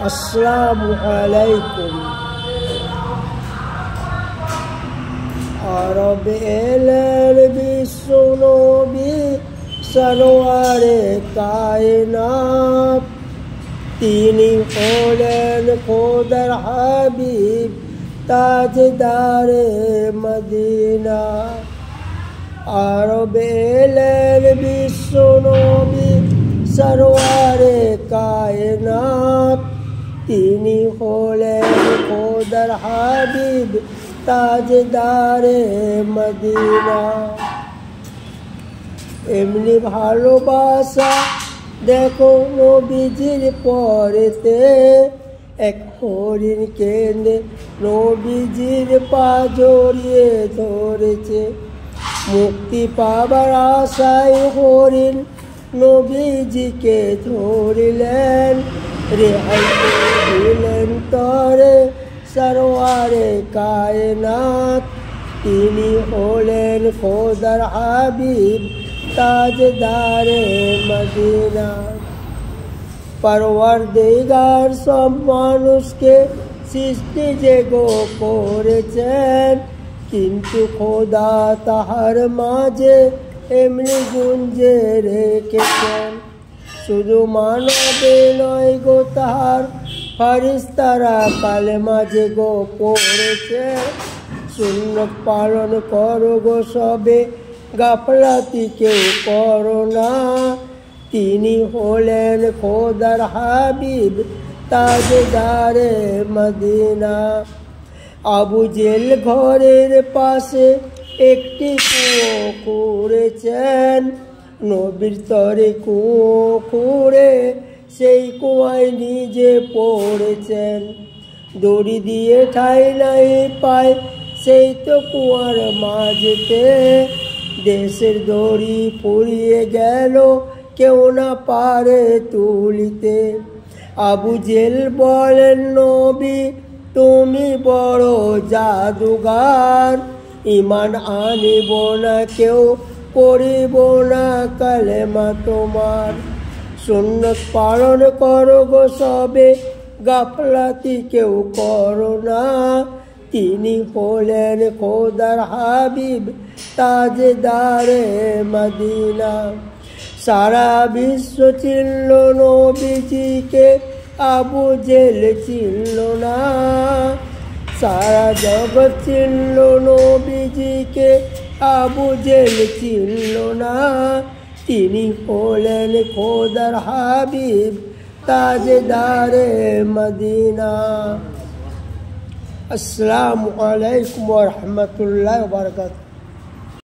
আসসালামু আলাইকুম। আরব এলেন বিশ্ব নবী সরওয়ারে কায়নাত, তিনি হলেন খোদার হাবিব তাজদারে মদিনা। আরব এলেন বিশ্ব নবী সরওয়ারে কায়নাত, তিনি হলেন খোদার হাবিব তাজদারে মদিনা। এমনি ভালোবাসা দেখো নবীজির পরেতে, এক হরিণ কেঁদে নবীজির পা জড়িয়ে ধরেছে। মুক্তি পাবার আশায় হরিণ নবীজিকে ধরিলেন, রেহাই দিলেন তরে সরওয়ারে কায়নাত, তিনি হলেন খোদার হাবিব তাজদারে মদিনা। পরওয়ারদিগার সব মানুষকে সৃষ্টি যে গো করেছেন, কিন্তু খোদা তাহার মাঝে এমনি গুঞ্জে রেখেছেন। শুধু মানবে নয় গো তাহার ফারিস্তারা কালেমা যে গো পড়েছে। সুন্নত পালন করো গো সবে, গাফলাতি কেউ করো না, তিনি হলেন খোদার হাবিব তাজদারে মদিনা। আবু জেল ঘরের পাশে একটি কুয়ো করেছেন, নবীর তরে কুয়ো খুঁড়ে সেই কুয়ায় নিজে পড়েছেন। দড়ি দিয়ে ঠাই নাই পায় সেই তো কুয়ার মাঝেতে, দেশের দড়ি ফুরিয়ে গেল কেউ না পারে তুলিতে। আবু জেল বলেন নবী তুমি বড় জাদুগার, ইমান আনিব না কেউ, করিব না কালেমা তোমার। সুন্নত পালন করো গো সবে, গাফলাতি কেউ করো না, তিনি হলেন খোদার হাবিব তাজদারে মদিনা। সারা বিশ্ব চিনল নবীজিকে, আবু জেল চিনল না। সারা জগৎ চিনল নবীজিকে, আবু জেল চিনল না, তিনি হলেন খোদার হাবিব তাজদারে মদিনা। আসসালামু আলাইকুম ওয়া রাহমাতুল্লাহি ওয়া বারাকাতুহু।